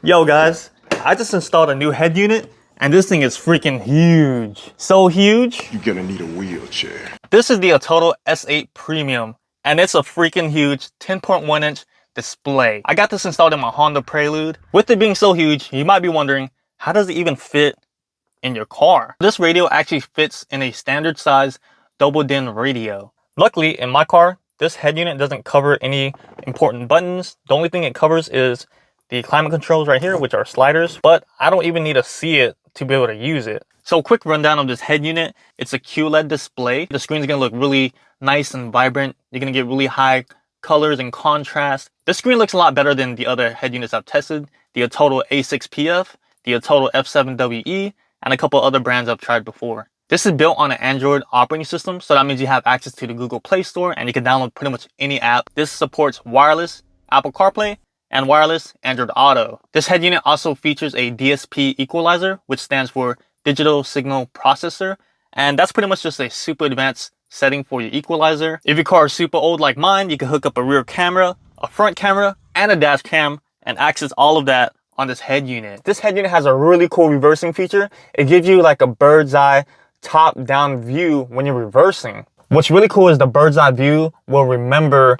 Yo guys, I just installed a new head unit and this thing is freaking huge. So huge. You're gonna need a wheelchair. This is the Atoto S8 Premium and it's a freaking huge 10.1 inch display. I got this installed in my Honda Prelude. With it being so huge, you might be wondering, how does it even fit in your car? This radio actually fits in a standard size double din radio. Luckily, in my car, this head unit doesn't cover any important buttons. The only thing it covers is the climate controls right here, which are sliders, but I don't even need to see it to be able to use it. So quick rundown of this head unit. It's a QLED display. The screen's gonna look really nice and vibrant. You're gonna get really high colors and contrast. This screen looks a lot better than the other head units I've tested. The Atoto A6PF, the Atoto F7WE, and a couple other brands I've tried before. This is built on an Android operating system, so that means you have access to the Google Play Store and you can download pretty much any app. This supports wireless Apple Carplay and wireless AndroidAuto. This head unit also features a DSP Equalizer, which stands for Digital Signal Processor, and that's pretty much just a super advanced setting for your equalizer. If your car is super old like mine, you can hook up a rear camera, a front camera, and a dash cam and access all of that on this head unit. This head unit has a really cool reversing feature. It gives you like a bird's eye top-down view when you're reversing. What's really cool is the bird's eye view will remember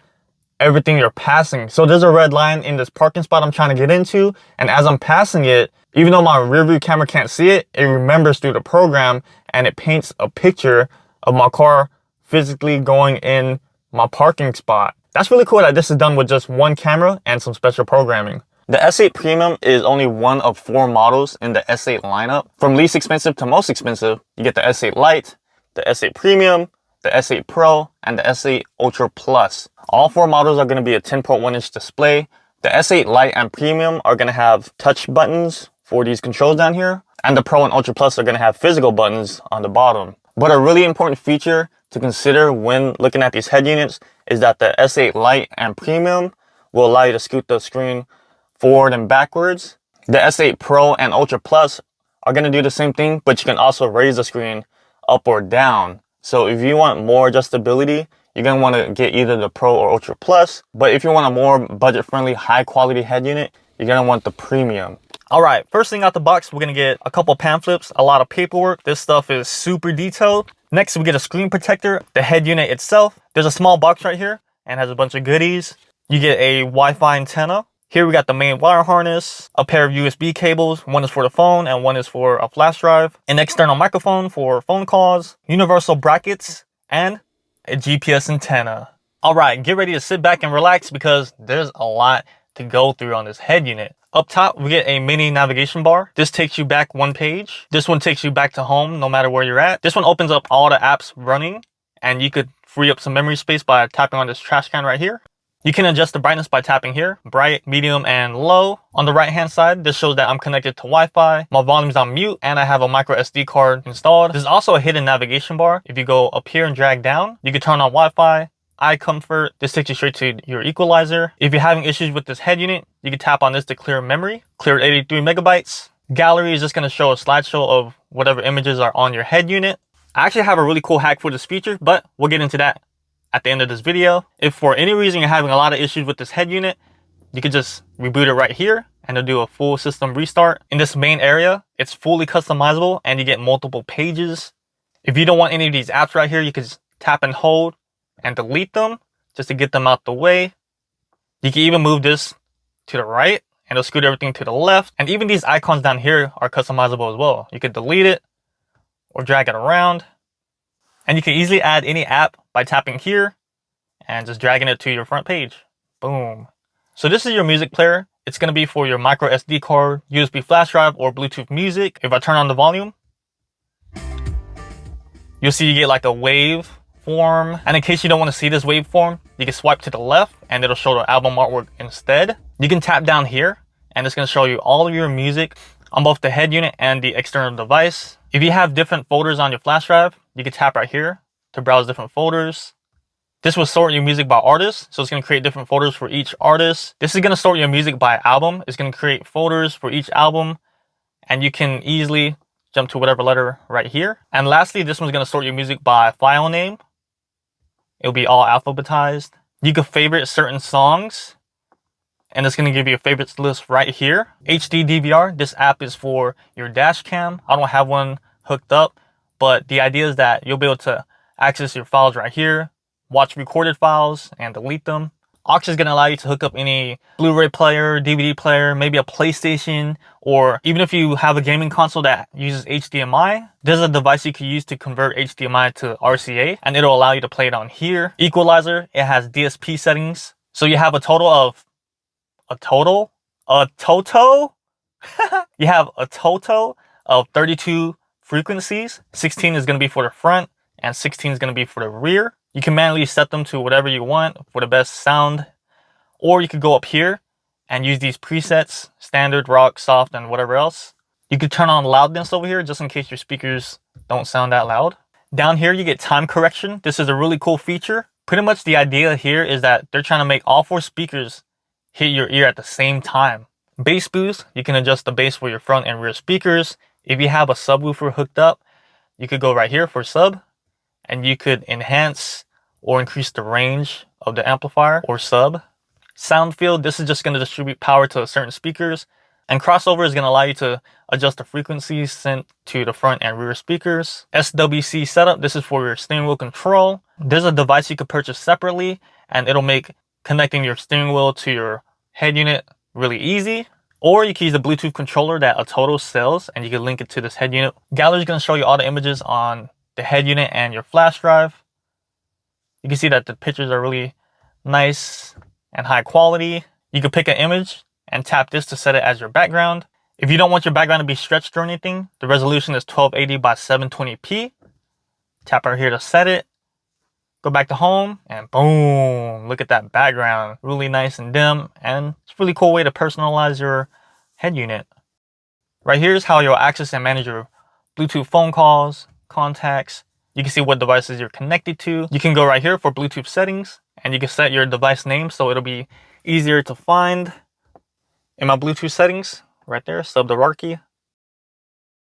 everything you're passing. So there's a red line in this parking spot I'm trying to get into, and as I'm passing it, even though my rear view camera can't see it, it remembers through the program and it paints a picture of my car physically going in my parking spot. That's really cool that this is done with just one camera and some special programming. The S8 Premium is only one of 4 models in the S8 lineup. From least expensive to most expensive, you get the S8 Lite, the S8 Premium, the S8 Pro, and the S8 Ultra Plus. All 4 models are going to be a 10.1 inch display. The S8 Lite and Premium are going to have touch buttons for these controls down here, and the Pro and Ultra Plus are going to have physical buttons on the bottom. But a really important feature to consider when looking at these head units is that the S8 Lite and Premium will allow you to scoot the screen forward and backwards. The S8 Pro and Ultra Plus are going to do the same thing, but you can also raise the screen up or down. So if you want more adjustability, you're going to want to get either the Pro or Ultra Plus. But if you want a more budget-friendly, high-quality head unit, you're going to want the Premium. Alright, first thing out the box, we're going to get a couple pamphlets, a lot of paperwork. This stuff is super detailed. Next, we get a screen protector, the head unit itself. There's a small box right here and has a bunch of goodies. You get a Wi-Fi antenna. Here we got the main wire harness, a pair of USB cables. One is for the phone and one is for a flash drive. An external microphone for phone calls, universal brackets, and a GPS antenna. Alright, get ready to sit back and relax because there's a lot to go through on this head unit. Up top, we get a mini navigation bar. This takes you back one page. This one takes you back to home no matter where you're at. This one opens up all the apps running and you could free up some memory space by tapping on this trash can right here. You can adjust the brightness by tapping here, bright, medium, and low. On the right hand side, this shows that I'm connected to Wi-Fi. My volume's on mute and I have a micro SD card installed. There's also a hidden navigation bar. If you go up here and drag down, you can turn on Wi-Fi, eye comfort. This takes you straight to your equalizer. If you're having issues with this head unit, you can tap on this to clear memory. Clear 83 megabytes. Gallery is just going to show a slideshow of whatever images are on your head unit. I actually have a really cool hack for this feature, but we'll get into that at the end of this video. If for any reason you're having a lot of issues with this head unit, you can just reboot it right here and it'll do a full system restart. In this main area, it's fully customizable and you get multiple pages. If you don't want any of these apps right here, you can just tap and hold and delete them just to get them out the way. You can even move this to the right and it'll scoot everything to the left. And even these icons down here are customizable as well. You can delete it or drag it around. And you can easily add any app by tapping here and just dragging it to your front page. Boom. So this is your music player. It's going to be for your micro SD card, USB flash drive, or Bluetooth music. If I turn on the volume, you'll see you get like a wave form. And in case you don't want to see this waveform, you can swipe to the left and it'll show the album artwork instead. You can tap down here and it's going to show you all of your music on both the head unit and the external device. If you have different folders on your flash drive, you can tap right here to browse different folders. This will sort your music by artist, so it's going to create different folders for each artist. This is going to sort your music by album. It's going to create folders for each album, and you can easily jump to whatever letter right here. And lastly, this one's going to sort your music by file name. It'll be all alphabetized. You can favorite certain songs and it's going to give you a favorites list right here. HD DVR, this app is for your dash cam. I don't have one hooked up, but the idea is that you'll be able to access your files right here, watch recorded files and delete them. Aux is going to allow you to hook up any Blu-ray player, DVD player, maybe a PlayStation, or even if you have a gaming console that uses HDMI, there's a device you can use to convert HDMI to RCA, and it'll allow you to play it on here. Equalizer, it has DSP settings. So you have a total of you have a total of 32 frequencies. 16 is going to be for the front and 16 is going to be for the rear. You can manually set them to whatever you want for the best sound, or you could go up here and use these presets, standard, rock, soft, and whatever else. You could turn on loudness over here just in case your speakers don't sound that loud. Down here you get time correction. This is a really cool feature. Pretty much the idea here is that they're trying to make all 4 speakers hit your ear at the same time. Bass boost, you can adjust the bass for your front and rear speakers. If you have a subwoofer hooked up, you could go right here for sub, and you could enhance or increase the range of the amplifier or sub. Sound field, this is just going to distribute power to certain speakers. And crossover is going to allow you to adjust the frequencies sent to the front and rear speakers. SWC setup, this is for your steering wheel control. There's a device you could purchase separately, and it'll make connecting your steering wheel to your head unit really easy. Or you can use the Bluetooth controller that Atoto sells, and you can link it to this head unit. Gallery is going to show you all the images on the head unit and your flash drive. You can see that the pictures are really nice and high quality. You can pick an image and tap this to set it as your background. If you don't want your background to be stretched or anything, the resolution is 1280 by 720p. Tap right here to set it. Go back to home and boom, look at that background. Really nice and dim, and it's a really cool way to personalize your head unit. Right here is how you'll access and manage your Bluetooth phone calls, contacts. You can see what devices you're connected to. You can go right here for Bluetooth settings, and you can set your device name so it'll be easier to find. In my Bluetooth settings, right there, sub the Rarky.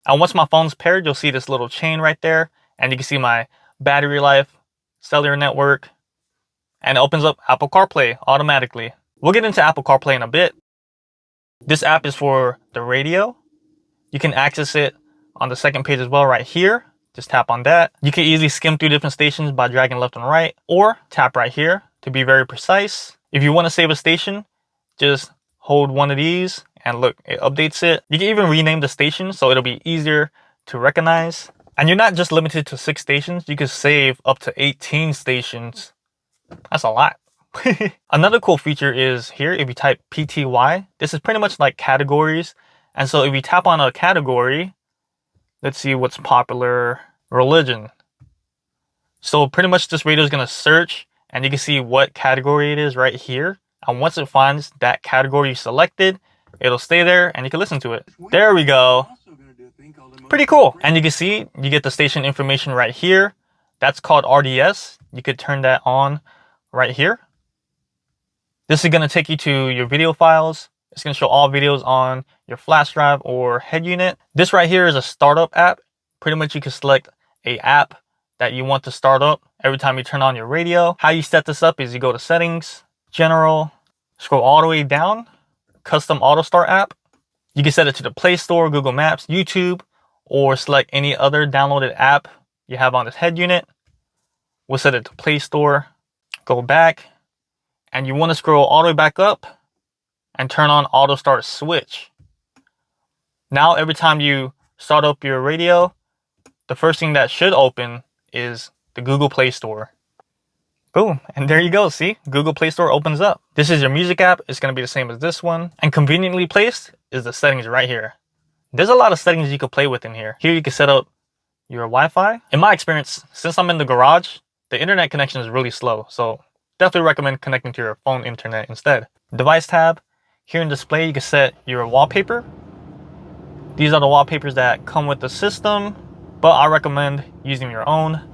And once my phone's paired, you'll see this little chain right there, and you can see my battery life, cellular network, and it opens up Apple CarPlay automatically. We'll get into Apple CarPlay in a bit. This app is for the radio. You can access it on the second page as well right here. Just tap on that. You can easily skim through different stations by dragging left and right, or tap right here to be very precise. If you want to save a station, just hold one of these and look, it updates it. You can even rename the station so it'll be easier to recognize. And you're not just limited to 6 stations, you can save up to 18 stations. That's a lot. Another cool feature is here, if you type PTY, this is pretty much like categories. And so if you tap on a category, let's see what's popular, religion. So pretty much this radio is going to search, and you can see what category it is right here. And once it finds that category you selected, it'll stay there and you can listen to it. There we go. Pretty cool. And you can see you get the station information right here. That's called RDS. You could turn that on right here. This is going to take you to your video files. It's going to show all videos on your flash drive or head unit. This right here is a startup app. Pretty much you can select a app that you want to start up every time you turn on your radio. How you set this up is you go to settings, general, scroll all the way down, custom auto start app. You can set it to the Play Store, Google Maps, YouTube, or select any other downloaded app you have on this head unit. We'll set it to Play Store, go back, and you want to scroll all the way back up and turn on auto start switch. Now every time you start up your radio, the first thing that should open is the Google Play Store. Boom, and there you go, see? Google Play Store opens up. This is your music app. It's going to be the same as this one. And conveniently placed is the settings right here. There's a lot of settings you could play with in here. Here you can set up your Wi-Fi. In my experience, since I'm in the garage, the internet connection is really slow. So definitely recommend connecting to your phone internet instead. Device tab. Here in display, you can set your wallpaper. These are the wallpapers that come with the system, but I recommend using your own.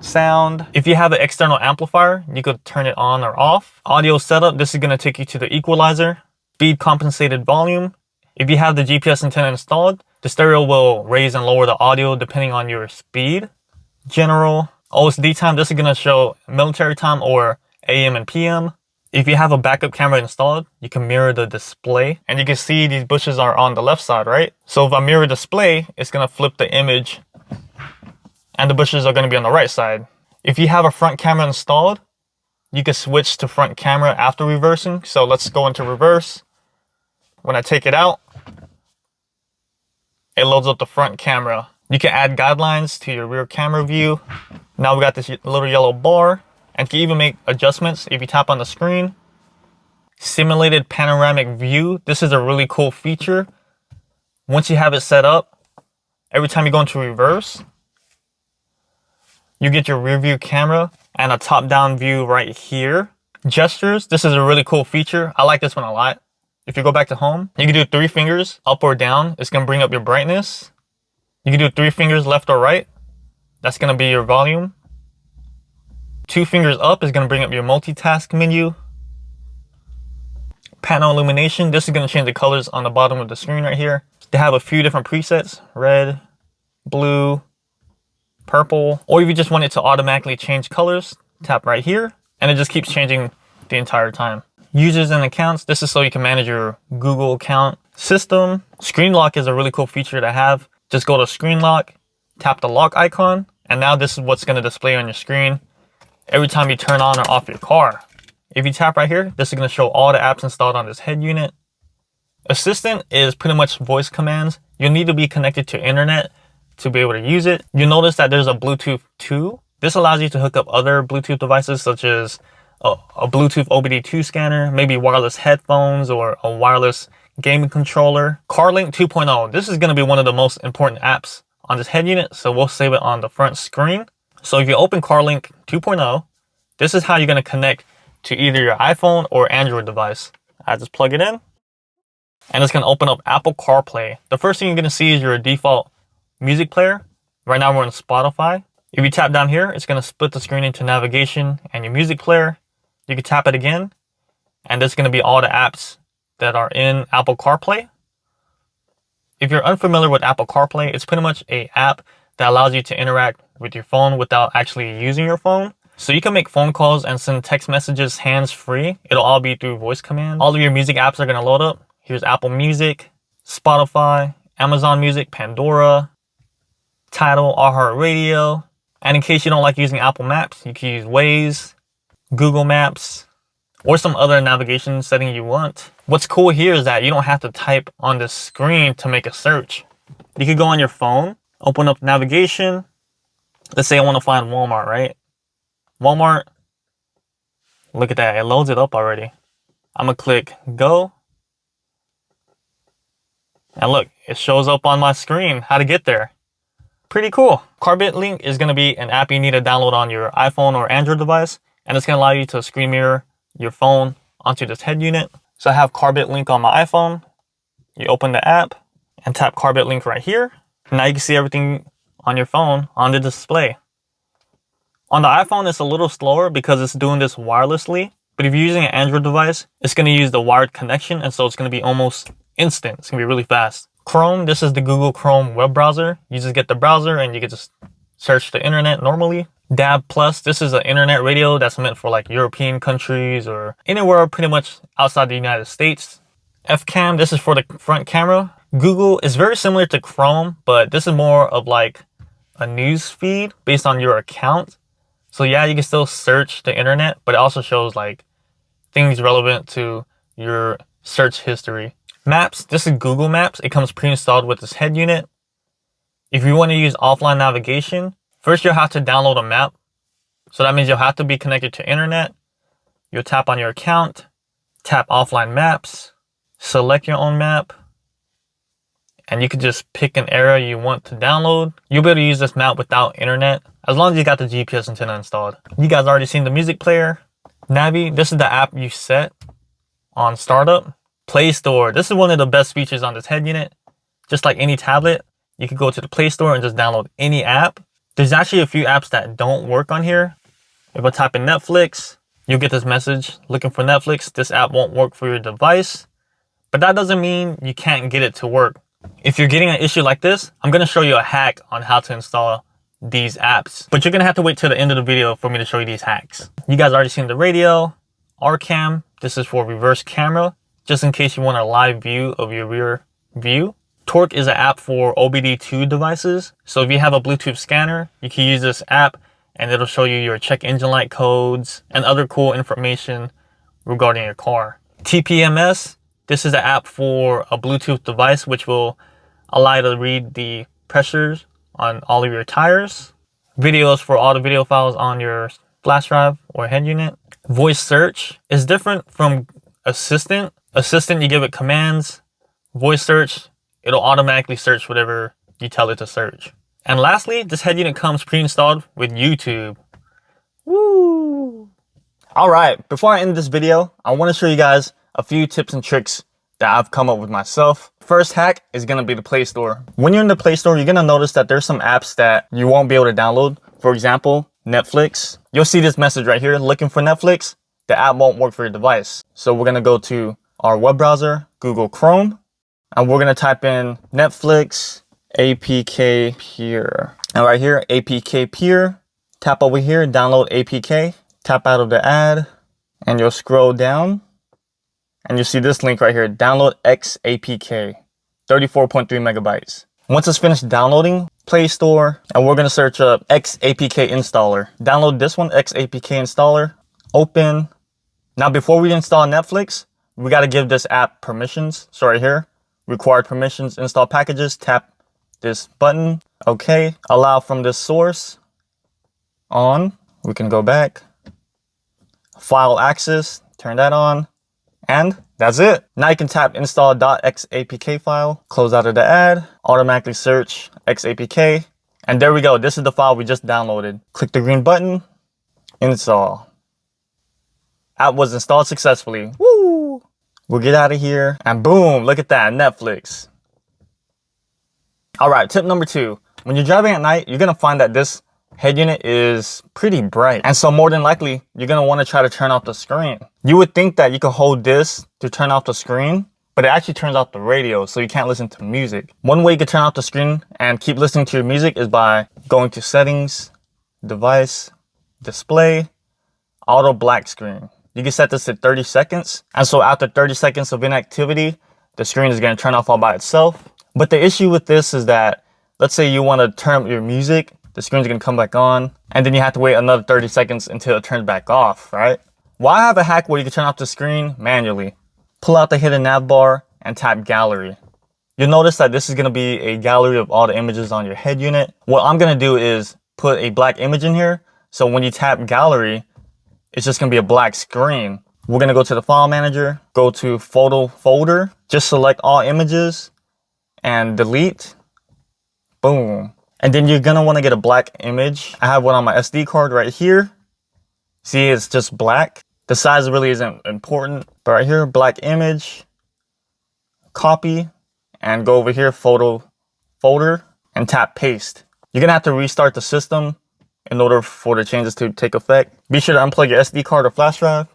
Sound. If you have an external amplifier, you could turn it on or off. Audio setup. This is going to take you to the equalizer. Speed compensated volume. If you have the GPS antenna installed, the stereo will raise and lower the audio depending on your speed. General. OSD time. This is going to show military time or AM and PM. If you have a backup camera installed, you can mirror the display, and you can see these bushes are on the left side, right? So if I mirror display, it's gonna flip the image and the bushes are gonna be on the right side. If you have a front camera installed, you can switch to front camera after reversing. So let's go into reverse. When I take it out, it loads up the front camera. You can add guidelines to your rear camera view. Now we got this little yellow bar, and you can even make adjustments if you tap on the screen. Simulated panoramic view. This is a really cool feature. Once you have it set up, every time you go into reverse, you get your rear view camera and a top-down view right here. Gestures. This is a really cool feature. I like this one a lot. If you go back to home, you can do 3 fingers up or down. It's going to bring up your brightness. You can do 3 fingers left or right. That's going to be your volume. 2 fingers up is going to bring up your multitask menu. Panel illumination. This is going to change the colors on the bottom of the screen right here. They have a few different presets. Red, blue, purple. Or if you just want it to automatically change colors, tap right here. And it just keeps changing the entire time. Users and accounts. This is so you can manage your Google account. System. Screen lock is a really cool feature to have. Just go to screen lock, tap the lock icon, and now this is what's going to display on your screen every time you turn on or off your car. If you tap right here, this is going to show all the apps installed on this head unit. Assistant is pretty much voice commands. You'll need to be connected to internet to be able to use it. You'll notice that there's a Bluetooth 2. This allows you to hook up other Bluetooth devices such as a Bluetooth OBD2 scanner, maybe wireless headphones or a wireless gaming controller. CarLink 2.0. This is going to be one of the most important apps on this head unit, so we'll save it on the front screen. So if you open CarLink 2.0, this is how you're going to connect to either your iPhone or Android device. I just plug it in, and it's going to open up Apple CarPlay. The first thing you're going to see is your default music player. Right now we're on Spotify. If you tap down here, it's going to split the screen into navigation and your music player. You can tap it again, and there's going to be all the apps that are in Apple CarPlay. If you're unfamiliar with Apple CarPlay, it's pretty much an app that allows you to interact with your phone without actually using your phone. So you can make phone calls and send text messages hands-free. It'll all be through voice command. All of your music apps are going to load up. Here's Apple Music, Spotify, Amazon Music, Pandora, Tidal, iHeartRadio. And in case you don't like using Apple Maps, you can use Waze, Google Maps, or some other navigation setting you want. What's cool here is that you don't have to type on the screen to make a search. You can go on your phone, open up navigation. Let's say I want to find Walmart, right? Walmart. Look at that. It loads it up already. I'm going to click go. And look, it shows up on my screen how to get there. Pretty cool. Carbit Link is going to be an app you need to download on your iPhone or Android device. And it's going to allow you to screen mirror your phone onto this head unit. So I have Carbit Link on my iPhone. You open the app and tap Carbit Link right here. Now you can see everything on your phone on the display. On the iPhone, it's a little slower because it's doing this wirelessly. But if you're using an Android device, it's going to use the wired connection. And so it's going to be almost instant. It's going to be really fast. Chrome, this is the Google Chrome web browser. You just get the browser and you can just search the internet normally. DAB Plus, this is an internet radio that's meant for like European countries or anywhere pretty much outside the United States. FCam, this is for the front camera. Google is very similar to Chrome, but this is more of like a news feed based on your account. So yeah, you can still search the internet, but it also shows like things relevant to your search history. Maps, this is Google Maps. It comes pre-installed with this head unit. If you want to use offline navigation, first you'll have to download a map. So that means you'll have to be connected to internet. You'll tap on your account, tap offline maps, select your own map, and you can just pick an area you want to download. You'll be able to use this map without internet, as long as you got the GPS antenna installed. You guys already seen the music player. Navi, this is the app you set on startup. Play Store, this is one of the best features on this head unit. Just like any tablet, you can go to the Play Store and just download any app. There's actually a few apps that don't work on here. If I type in Netflix, you'll get this message looking for Netflix. This app won't work for your device, but that doesn't mean you can't get it to work. If you're getting an issue like this, I'm going to show you a hack on how to install these apps, but you're going to have to wait till the end of the video for me to show you these hacks. You guys already seen the radio, RCam, this is for reverse camera, just in case you want a live view of your rear view. Torque is an app for OBD2 devices. So if you have a Bluetooth scanner, you can use this app and it'll show you your check engine light codes and other cool information regarding your car. TPMS, this is an app for a Bluetooth device which will allow you to read the pressures on all of your tires. Videos for all the video files on your flash drive or head unit. Voice search is different from assistant. Assistant, you give it commands. Voice search, it'll automatically search whatever you tell it to search. And lastly, this head unit comes pre-installed with YouTube. Woo! Alright, before I end this video, I want to show you guys a few tips and tricks that I've come up with myself. First hack is going to be the Play Store. When you're in the Play Store, you're going to notice that there's some apps that you won't be able to download. For example, Netflix. You'll see this message right here, looking for Netflix. The app won't work for your device. So we're going to go to our web browser, Google Chrome, and we're going to type in Netflix APK Peer. And right here, APK Peer. Tap over here, download APK. Tap out of the ad, and you'll scroll down. And you see this link right here, download XAPK, 34.3 megabytes. Once it's finished downloading, Play Store, and we're gonna search up XAPK installer. Download this one, XAPK installer, open. Now before we install Netflix, we gotta give this app permissions. So right here, required permissions, install packages, tap this button, okay. Allow from this source, on, we can go back. File access, turn that on. And that's it. Now you can tap install.xapk file, close out of the ad, automatically search xapk, and there we go. This is the file we just downloaded. Click the green button, install. App was installed successfully. Woo! We'll get out of here, and boom, look at that, Netflix. All right, tip number 2. When you're driving at night, you're gonna find that this head unit is pretty bright, and so more than likely you're going to want to try to turn off the screen. You would think that you could hold this to turn off the screen, but it actually turns off the radio, so you can't listen to music. One way you can turn off the screen and keep listening to your music is by going to settings, device, display, auto black screen. You can set this to 30 seconds, and so after 30 seconds of inactivity, the screen is going to turn off all by itself. But the issue with this is that, let's say you want to turn up your music, the screen's gonna come back on, and then you have to wait another 30 seconds until it turns back off, right? Well, I have a hack where you can turn off the screen manually. Pull out the hidden nav bar and tap gallery. You'll notice that this is gonna be a gallery of all the images on your head unit. What I'm gonna do is put a black image in here, so when you tap gallery, it's just gonna be a black screen. We're gonna go to the file manager, go to photo folder, just select all images, and delete. Boom. And then you're gonna wanna get a black image. I have one on my SD card right here. See, it's just black. The size really isn't important, but right here, black image, copy, and go over here, photo folder, and tap paste. You're gonna have to restart the system in order for the changes to take effect. Be sure to unplug your SD card or flash drive,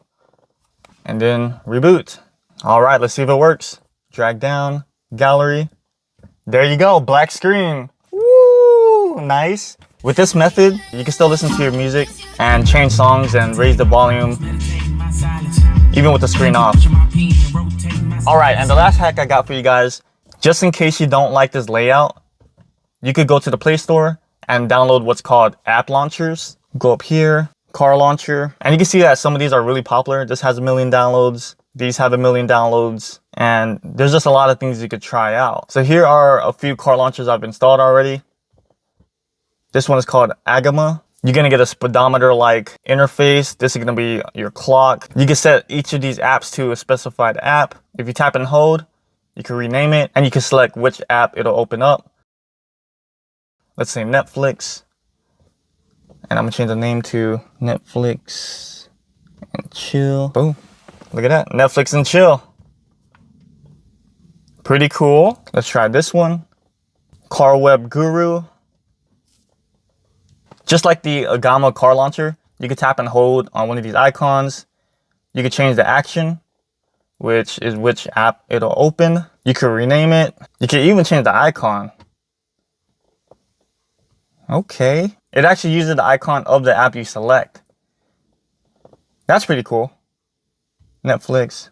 and then reboot. All right, let's see if it works. Drag down, gallery. There you go, black screen. Nice. With this method, you can still listen to your music and change songs and raise the volume even with the screen off. Alright, and the last hack I got for you guys, just in case you don't like this layout, you could go to the Play Store and download what's called app launchers. Go up here, car launcher, and you can see that some of these are really popular. This has 1 million downloads, these have 1 million downloads, and there's just a lot of things you could try out. So here are a few car launchers I've installed already. This one is called Agama. You're gonna get a speedometer-like interface. This is gonna be your clock. You can set each of these apps to a specified app. If you tap and hold, you can rename it, and you can select which app it'll open up. Let's say Netflix. And I'm gonna change the name to Netflix and Chill. Boom. Look at that, Netflix and Chill. Pretty cool. Let's try this one. Car Web Guru. Just like the Agama car launcher, you can tap and hold on one of these icons. You can change the action, which is which app it'll open. You can rename it. You can even change the icon. Okay. It actually uses the icon of the app you select. That's pretty cool. Netflix.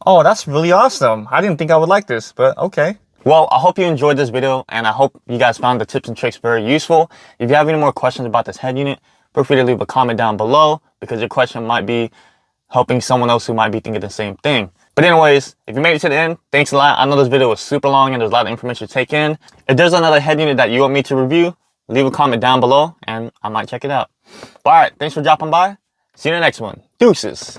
Oh, that's really awesome. I didn't think I would like this, but okay. Well, I hope you enjoyed this video, and I hope you guys found the tips and tricks very useful. If you have any more questions about this head unit, feel free to leave a comment down below, because your question might be helping someone else who might be thinking the same thing. But anyways, if you made it to the end, thanks a lot. I know this video was super long and there's a lot of information to take in. If there's another head unit that you want me to review, leave a comment down below and I might check it out. But alright, thanks for dropping by. See you in the next one. Deuces.